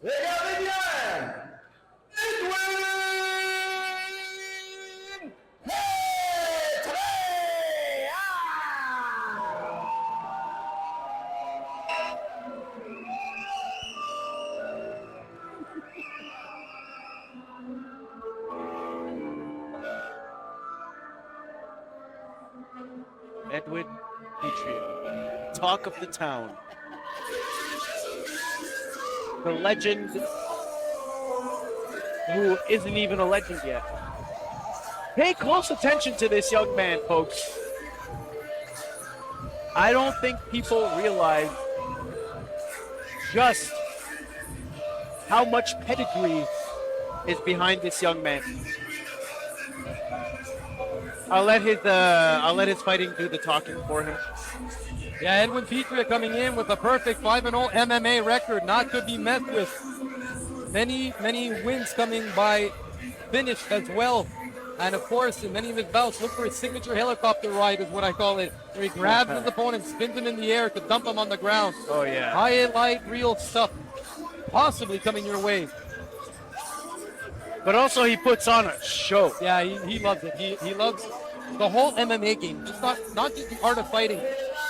Regardez bien, Edwyn Petrea. Edwyn Petrea, talk of the town. The legend who isn't even a legend yet. Pay close attention to this young man, folks. I don't think people realize just how much pedigree is behind this young man. I'll let his fighting do the talking for him. Yeah, Edwyn Petrea coming in with a perfect 5-0 MMA record, not to be messed with. Many wins coming by finish as well. And of course, in many of his bouts, look for his signature helicopter ride is what I call it, where he grabs his opponent, spins him in the air to dump him on the ground. Oh yeah. Highlight real stuff possibly coming your way. But also he puts on a show. Yeah, he loves it. He loves the whole MMA game, just not just the art of fighting.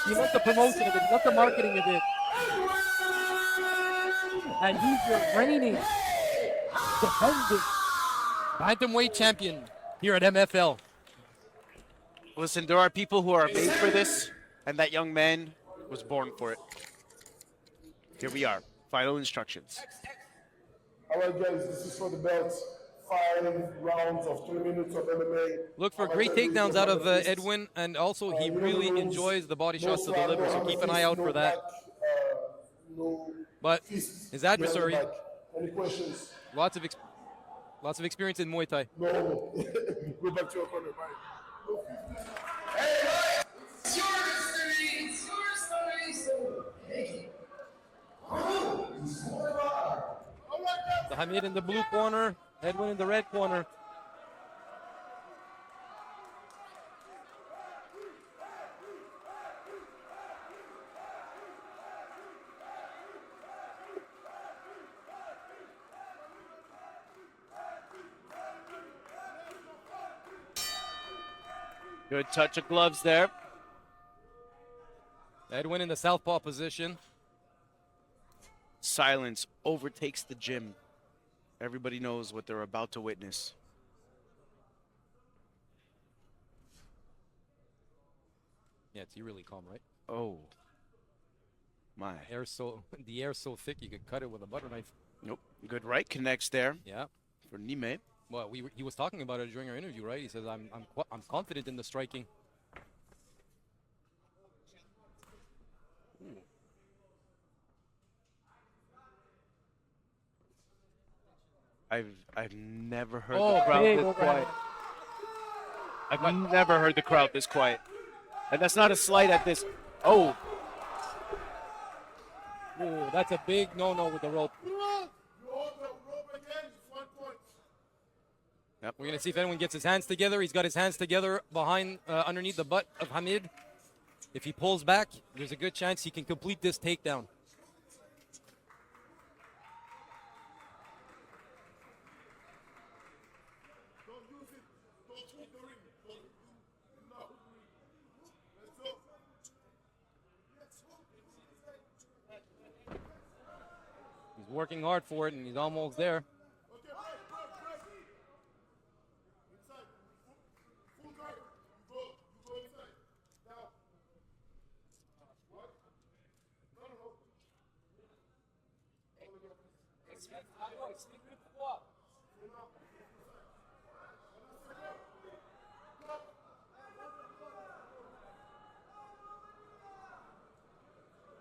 He loves the promotion of it. He loves the marketing of it. And he's your reigning, defending Bantamweight champion here at MFL. Listen, there are people who are made for this, and that young man was born for it. Here we are. Final instructions. All right, guys, this is for the belts. 5 rounds of 20 minutes of MMA. Look for great takedowns out of Edwyn, and also he really enjoys the body shots to deliver, so keep an eye out for that. But his adversary, Any questions? lots of experience in Muay Thai. No. Go back to your corner. Bye. It's your destiny. It's your story. So, hey. The Hamit in the blue corner, Edwyn in the red corner. Good touch of gloves there. Edwyn in the southpaw position. Silence overtakes the gym. Everybody knows what they're about to witness. Yeah, it's really calm, right? Oh, my. The air's so thick you could cut it with a butter knife. Nope. Good right connects there Yeah. for Nime. Well, he was talking about it during our interview, right? He says, I'm confident in the striking. Ooh. I've never heard the crowd this quiet. I've never heard the crowd this quiet. And that's not a slight at this. Oh. Ooh, that's a big no-no with the rope. Yep. We're going to see if anyone gets his hands together. He's got his hands together behind, underneath the butt of Hamid. If he pulls back, there's a good chance he can complete this takedown. He's working hard for it, and he's almost there.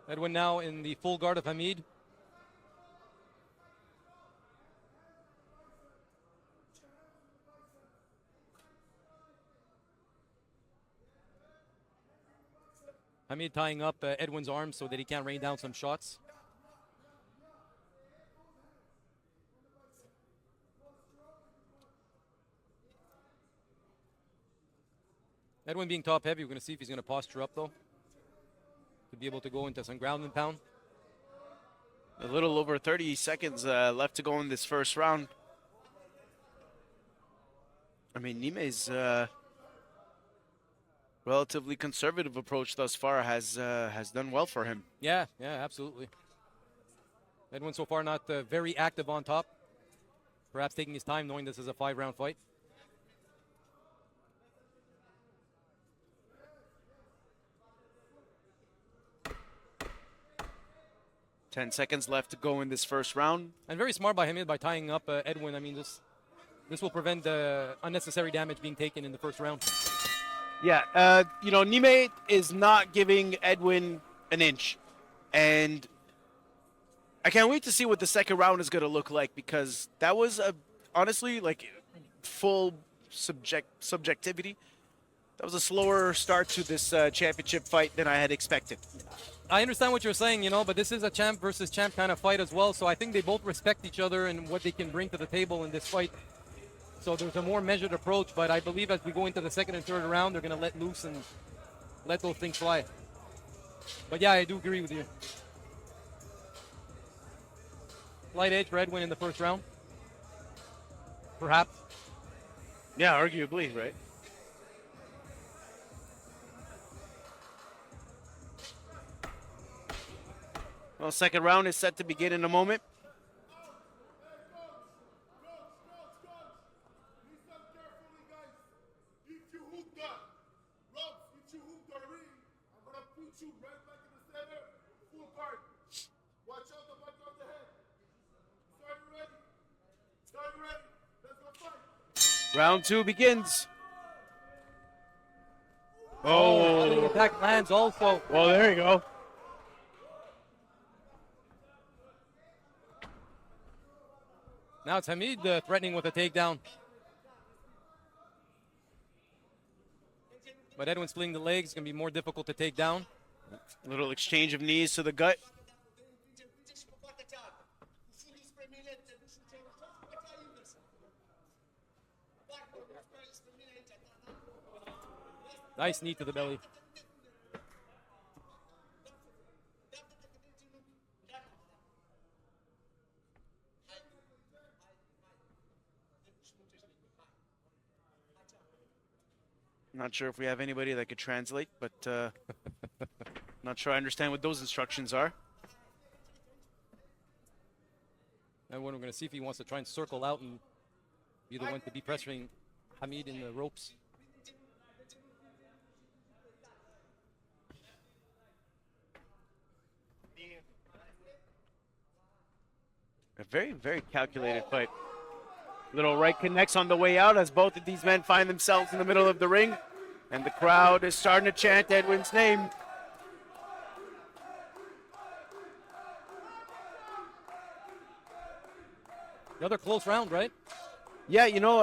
Edwyn now in the full guard of Hamid. Hamid tying up Edwyn's arms so that he can't rain down some shots. Edwyn being top heavy, we're going to see if he's going to posture up though, to be able to go into some ground and pound. A little over 30 seconds left to go in this first round. I mean, Nime's relatively conservative approach thus far has done well for him. Yeah, absolutely. Edwyn so far not very active on top. Perhaps taking his time, knowing this is a 5-round fight. Ten seconds left to go in this first round. And very smart by him by tying up Edwyn. I mean, this will prevent unnecessary damage being taken in the first round. Yeah, you know, Nime is not giving Edwyn an inch. And I can't wait to see what the second round is going to look like, because that was, honestly, like, full subjectivity. That was a slower start to this championship fight than I had expected. I understand what you're saying, you know, but this is a champ versus champ kind of fight as well. So I think they both respect each other and what they can bring to the table in this fight. So there's a more measured approach, but I believe as we go into the second and third round, they're going to let loose and let those things fly. But yeah, I do agree with you. Light edge for Edwyn in the first round. Perhaps. Yeah, arguably, right? Well, second round is set to begin in a moment. Round two begins. The attack lands also. Well, there you go. Now it's Hamit threatening with a takedown. But Edwyn splitting the legs is going to be more difficult to take down. Little exchange of knees to the gut. Nice knee to the belly. Not sure if we have anybody that could translate, but not sure I understand what those instructions are. And we're going to see if he wants to try and circle out and be the one to be pressuring Hamit in the ropes. A very, very calculated fight. Little right connects on the way out as both of these men find themselves in the middle of the ring. And the crowd is starting to chant Edwyn's name. Another close round, right? Yeah, you know,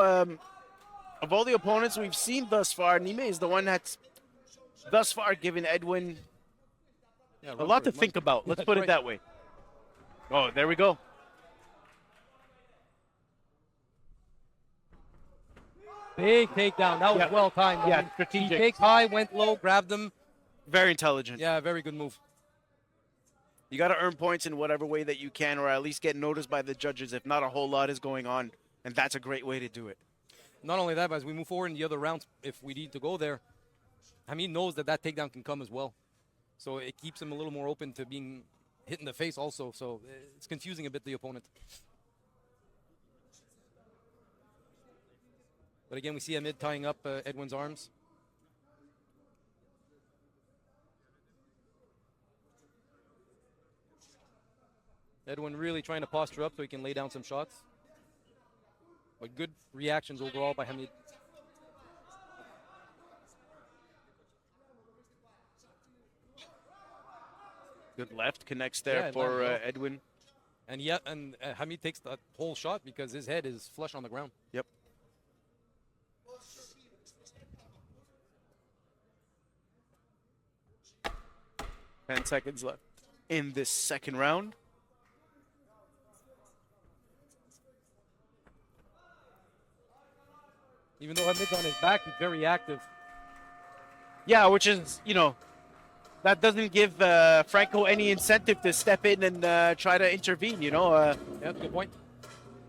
of all the opponents we've seen thus far, Nime is the one that's thus far given Edwyn a lot to think about. Let's put it that way. Oh, there we go. Big takedown. That was well timed. Yeah, I mean, strategic. He takes high, went low, grabbed him. Very intelligent. Yeah, very good move. You got to earn points in whatever way that you can, or at least get noticed by the judges if not a whole lot is going on. And that's a great way to do it. Not only that, but as we move forward in the other rounds, if we need to go there, Hamit knows that that takedown can come as well. So it keeps him a little more open to being hit in the face also. So it's confusing a bit the opponent. But again, we see Hamit tying up Edwyn's arms. Edwyn really trying to posture up so he can lay down some shots. But good reactions overall by Hamit. Good left connects there for Edwyn. And Hamit takes that whole shot because his head is flush on the ground. Yep. Ten seconds left in this second round. Even though Hamit's on his back, he's very active. Yeah, which is, you know, that doesn't give Franco any incentive to step in and try to intervene. You know, Yeah, that's a good point.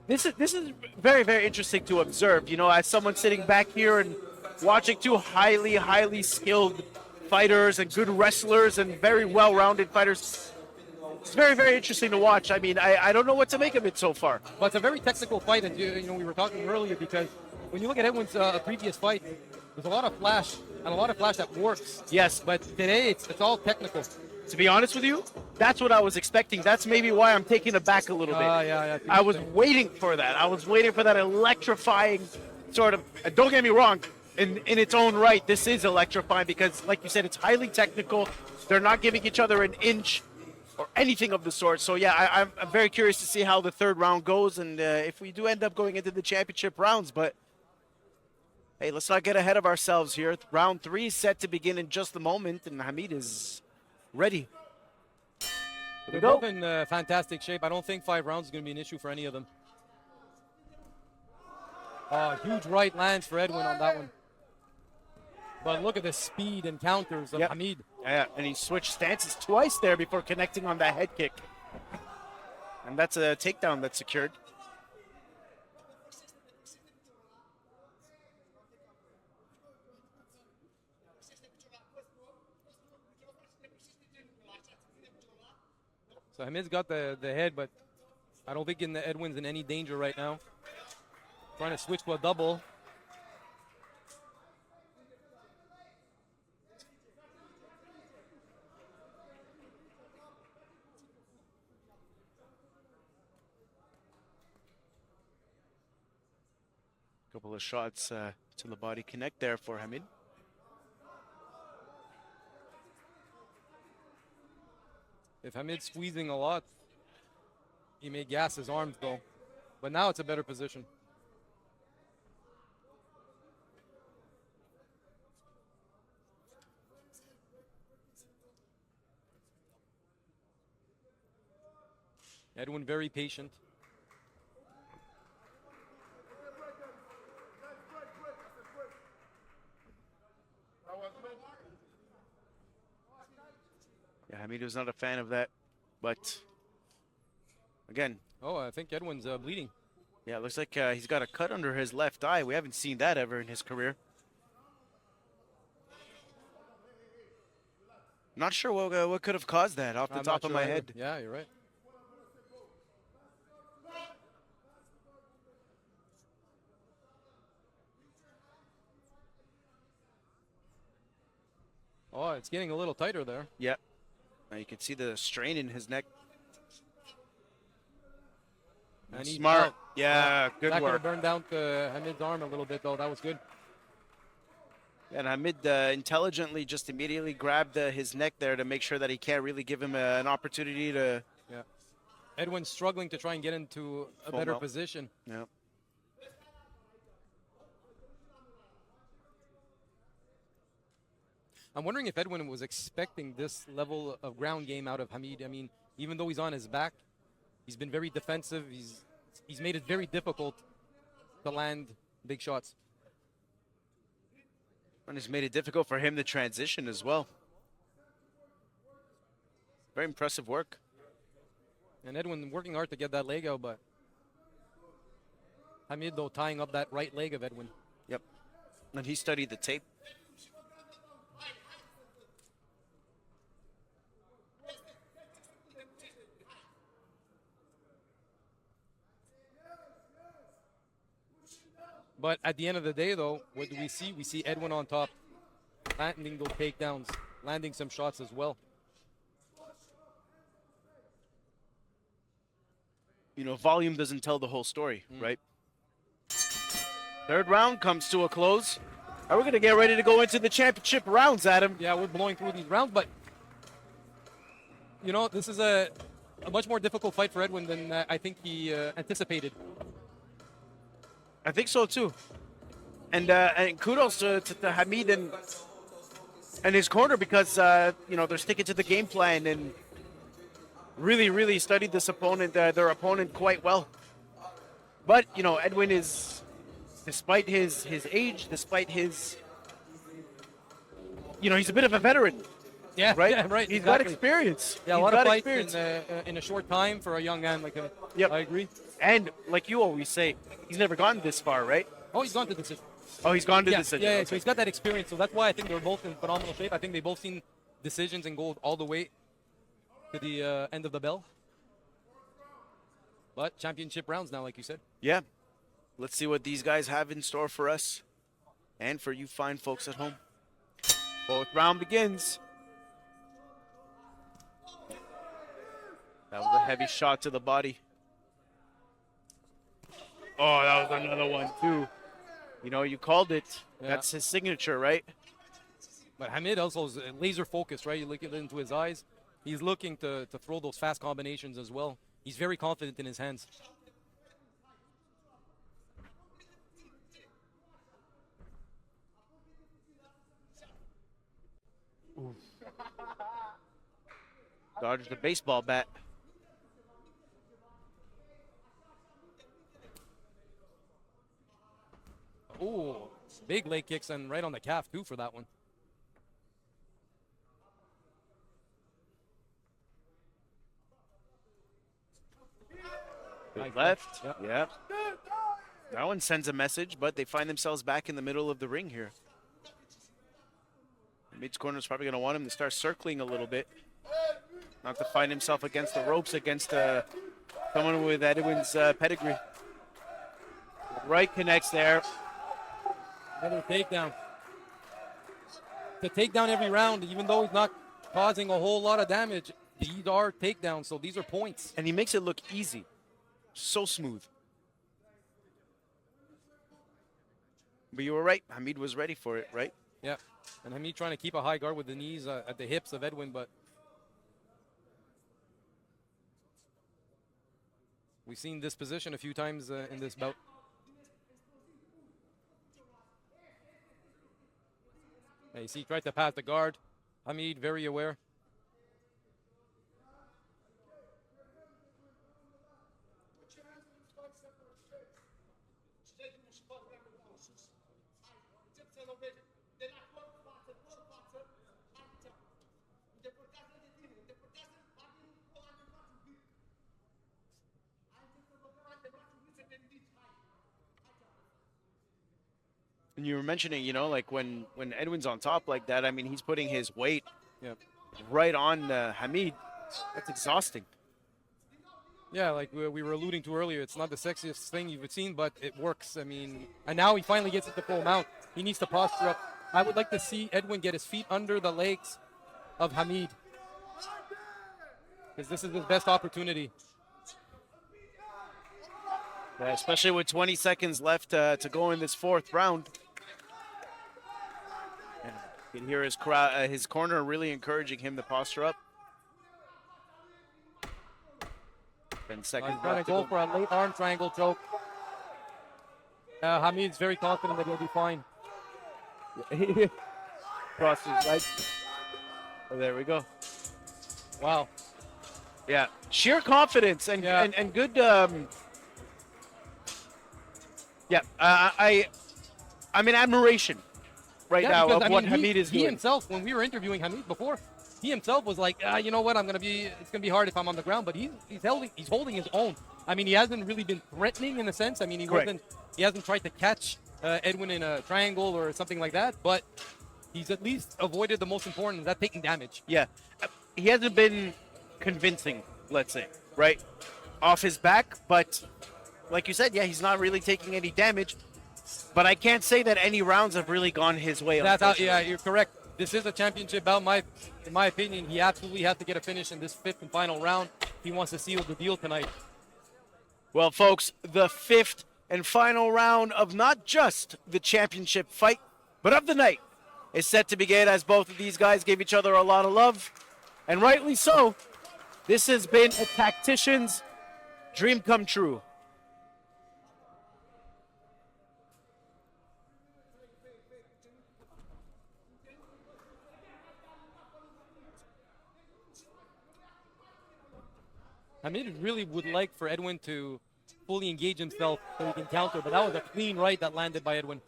this is very, very interesting to observe. You know, as someone sitting back here and watching two highly skilled fighters and good wrestlers and very well-rounded fighters. It's very, very interesting to watch. I mean, I don't know what to make of it so far. But it's a very technical fight, and you know we were talking earlier because when you look at Edwyn's previous fight, there's a lot of flash and a lot of flash that works. Yes, But today it's all technical. to be honest with you, that's what I was expecting. That's maybe why I'm taking it back a little bit. Yeah. I was waiting for that. I was waiting for that electrifying sort of. Don't get me wrong. In its own right, this is electrifying because, like you said, it's highly technical. They're not giving each other an inch or anything of the sort. So yeah, I'm very curious to see how the third round goes and if we do end up going into the championship rounds. But hey, let's not get ahead of ourselves here. Round 3 is set to begin in just a moment, and Hamit is ready. They're both in fantastic shape. I don't think 5 rounds is going to be an issue for any of them. Huge right lands for Edwyn on that one. But look at the speed and counters of Hamit. Yeah, and he switched stances twice there before connecting on that head kick. And that's a takedown that's secured. So Hamit's got the head, but I don't think Edwyn's in any danger right now. Trying to switch to a double. Couple of shots to the body connect there for Hamit. If Hamit's squeezing a lot, he may gas his arms though. But now it's a better position. Edwyn very patient. Yeah, Hamit was not a fan of that, but again. Oh, I think Edwyn's bleeding. Yeah, it looks like he's got a cut under his left eye. We haven't seen that ever in his career. Not sure what could have caused that off the I'm top not of sure my either. head. Yeah, you're right. Oh, it's getting a little tighter there. Yeah. Now you can see the strain in his neck. And he's Smart. out. Yeah, good that could work. have burned down to Hamit's arm a little bit, though. That was good. And Hamit intelligently just immediately grabbed his neck there to make sure that he can't really give him an opportunity to. Yeah. Edwyn's struggling to try and get into a better position. Yeah. I'm wondering if Edwyn was expecting this level of ground game out of Hamit. I mean, even though he's on his back, he's been very defensive. He's made it very difficult to land big shots. And it's made it difficult for him to transition as well. Very impressive work. And Edwyn working hard to get that leg out, but Hamit, though, tying up that right leg of Edwyn. Yep. And he studied the tape. But at the end of the day, though, what do we see? We see Edwyn on top, landing those takedowns, landing some shots as well. You know, volume doesn't tell the whole story, right? Third round comes to a close. Are we going to get ready to go into the championship rounds, Adam? Yeah, we're blowing through these rounds, but, you know, this is a much more difficult fight for Edwyn than I think he anticipated. I think so too, and kudos to Hamit and his corner because you know they're sticking to the game plan and really studied this opponent, their opponent quite well. But you know Edwyn is, despite his age, despite his, you know he's a bit of a veteran Yeah, right? yeah, right. He's got exactly. experience. Yeah, a He's lot got of fights experience. in a short time for a young man like him. Yep. I agree. And like you always say, he's never gotten this far, right? Oh, he's gone to decision. Oh, he's gone to Yeah, decision. yeah, yeah. Okay. So he's got that experience. So that's why I think they're both in phenomenal shape. I think they both seen decisions and go all the way to the end of the bell. But championship rounds now, like you said. Yeah. Let's see what these guys have in store for us and for you fine folks at home. Fourth round begins. That was a heavy shot to the body. Oh, that was another one, too. You know, you called it. Yeah. That's his signature, right? But Hamit also is laser focused, right? You look into his eyes. He's looking to throw those fast combinations as well. He's very confident in his hands. Dodged the baseball bat. Ooh, big leg kicks and right on the calf too for that one. Good Nice left. left. Yep. That one sends a message, but they find themselves back in the middle of the ring here. Mid's corner is probably going to want him to start circling a little bit. Not to find himself against the ropes against someone with Edwyn's pedigree. Right connects there. Another takedown. To take down every round, even though he's not causing a whole lot of damage, these are takedowns, so these are points. And he makes it look easy. So smooth. But you were right. Hamid was ready for it, right? Yeah. And Hamit trying to keep a high guard with the knees at the hips of Edwyn, but we've seen this position a few times in this bout. Yeah, you see, he tried to pass the guard. Hamid very aware. And you were mentioning, you know, like when Edwyn's on top like that, I mean, he's putting his weight right on Hamid. That's exhausting. Yeah, like we were alluding to earlier, it's not the sexiest thing you've seen, but it works. I mean, and now he finally gets it to full mount. He needs to posture up. I would like to see Edwyn get his feet under the legs of Hamid, because this is his best opportunity. Yeah, especially with 20 seconds left to go in this fourth round. And you can hear his crowd, his corner really encouraging him to posture up. 10 seconds He's trying left to go for a late arm triangle choke. Hamid's very confident that he'll be fine. Cross his legs. Oh, there we go. Wow. Yeah, sheer confidence and Yeah. and good. I'm in admiration right now because, of what Hamid is he doing. himself, when we were interviewing Hamid before, he himself was like, you know what, it's gonna be hard if I'm on the ground, but he's holding his own. I mean, he hasn't really been threatening in a sense. I mean, he hasn't tried to catch Edwyn in a triangle or something like that, but he's at least avoided the most important, that taking damage. Yeah, he hasn't been convincing, let's say, right, off his back, but like you said, yeah, he's not really taking any damage. But I can't say that any rounds have really gone his way. That's how, yeah, you're correct. This is a championship bout. In my opinion, he absolutely has to get a finish in this fifth and final round. He wants to seal the deal tonight. Well, folks, the fifth and final round of not just the championship fight, but of the night is set to begin, as both of these guys gave each other a lot of love, and rightly so. This has been a tactician's dream come true. I mean, it really would like for Edwyn to fully engage himself so he can counter, but that was a clean right that landed by Edwyn.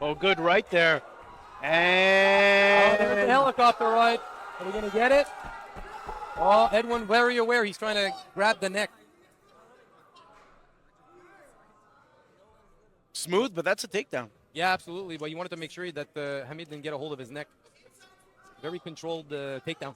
Oh, good right there. Oh, there's the And helicopter ride. Are we going to get it? Oh, Edwyn very aware. He's trying to grab the neck. smooth, but that's a takedown. Yeah, absolutely. But you wanted to make sure that Hamit didn't get a hold of his neck. Very controlled takedown.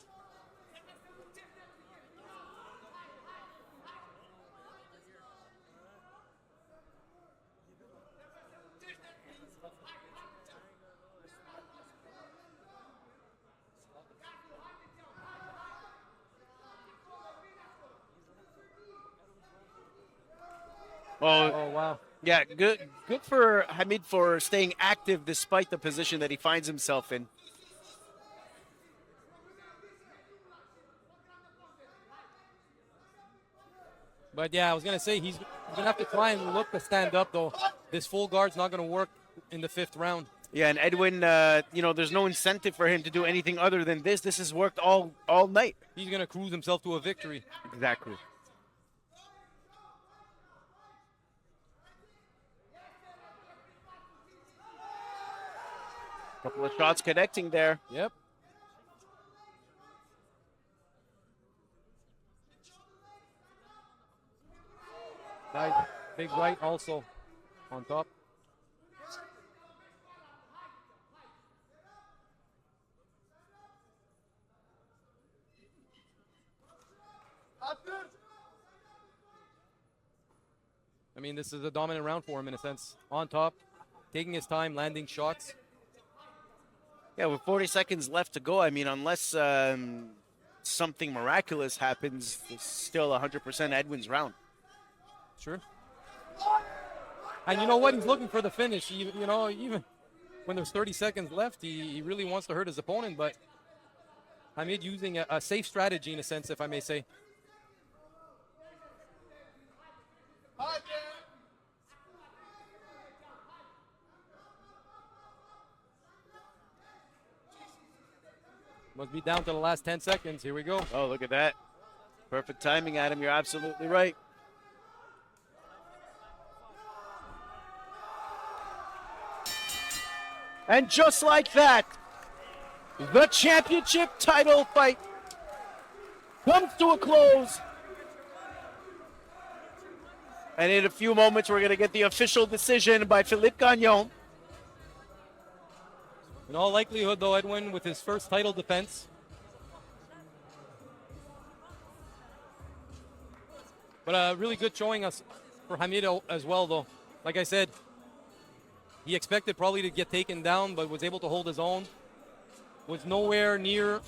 Oh, wow. Yeah, good for Hamit for staying active despite the position that he finds himself in. But yeah, I was going to say he's going to have to try and look to stand up, though. This full guard's not going to work in the 5th round. Yeah, and Edwyn, you know, there's no incentive for him to do anything other than this. This has worked all night. He's going to cruise himself to a victory. Exactly. Couple of shots connecting there. Yep. Nice. Big right also on top. I mean, this is a dominant round for him in a sense. On top, taking his time, landing shots. Yeah, with 40 seconds left to go, I mean, unless something miraculous happens, it's still 100% Edwyn's round. Sure. And you know what? He's looking for the finish. You know, even when there's 30 seconds left, he really wants to hurt his opponent. But Hamit using a safe strategy in a sense, if I may say. Must be down to the last 10 seconds. Here we go. Oh, look at that. Perfect timing, Adam. You're absolutely right. And just like that, the championship title fight comes to a close. And in a few moments, we're going to get the official decision by Philippe Gagnon. In all likelihood, though, Edwyn with his first title defense. But really good showing us for Hamit as well, though. Like I said, he expected probably to get taken down, but was able to hold his own. Was nowhere near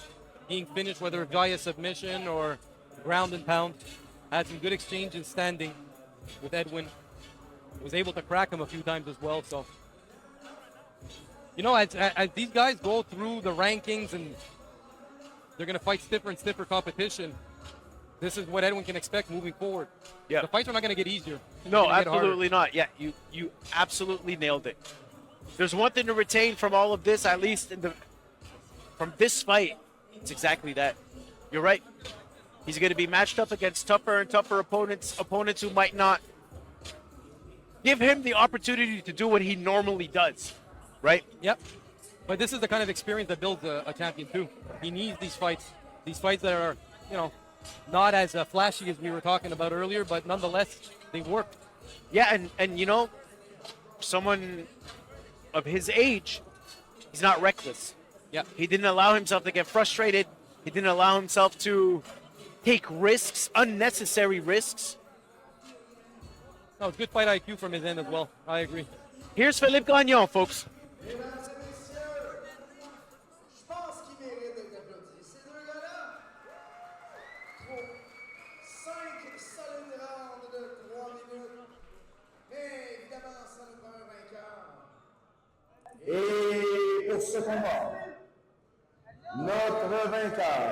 being finished, whether via submission or ground and pound. Had some good exchanges standing with Edwyn. Was able to crack him a few times as well, so. You know, as these guys go through the rankings and they're going to fight stiffer and stiffer competition, this is what Edwyn can expect moving forward. Yeah. The fights are not going to get easier. No, absolutely not. Yeah, you absolutely nailed it. There's one thing to retain from all of this, at least from this fight. It's exactly that. You're right. He's going to be matched up against tougher and tougher opponents who might not give him the opportunity to do what he normally does. Right? Yep. But this is the kind of experience that builds a champion too. He needs these fights that are, you know, not as flashy as we were talking about earlier, but nonetheless, they work. Yeah, and you know, someone of his age, he's not reckless. Yeah. He didn't allow himself to get frustrated. He didn't allow himself to take risks, unnecessary risks. No, it's good fight IQ from his end as well. I agree. Here's Philippe Gagnon, folks. Mesdames et messieurs, je pense qu'ils méritent d'être applaudis. Ces deux gars-là, pour 5 solides rounds de 3 minutes. Mais évidemment, ça nous prend un vainqueur. Et pour ce combat, notre vainqueur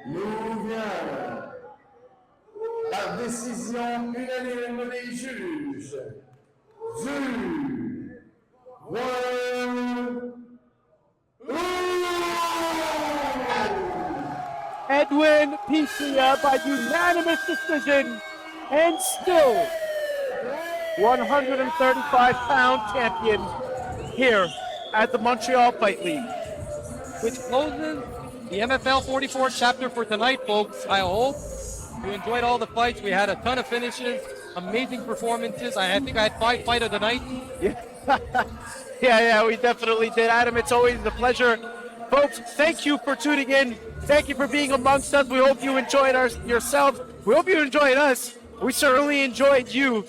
nous vient par décision unanime des juges du World Edwyn Petrea by unanimous decision and still 135-pound champion here at the Montreal Fight League. Which closes the MFL 44 chapter for tonight, folks. I hope you enjoyed all the fights. We had a ton of finishes, amazing performances. I think I had 5 fight of the night. Yeah, we definitely did. Adam, it's always a pleasure. Folks, thank you for tuning in. Thank you for being amongst us. We hope you enjoyed yourselves. We hope you enjoyed us. We certainly enjoyed you.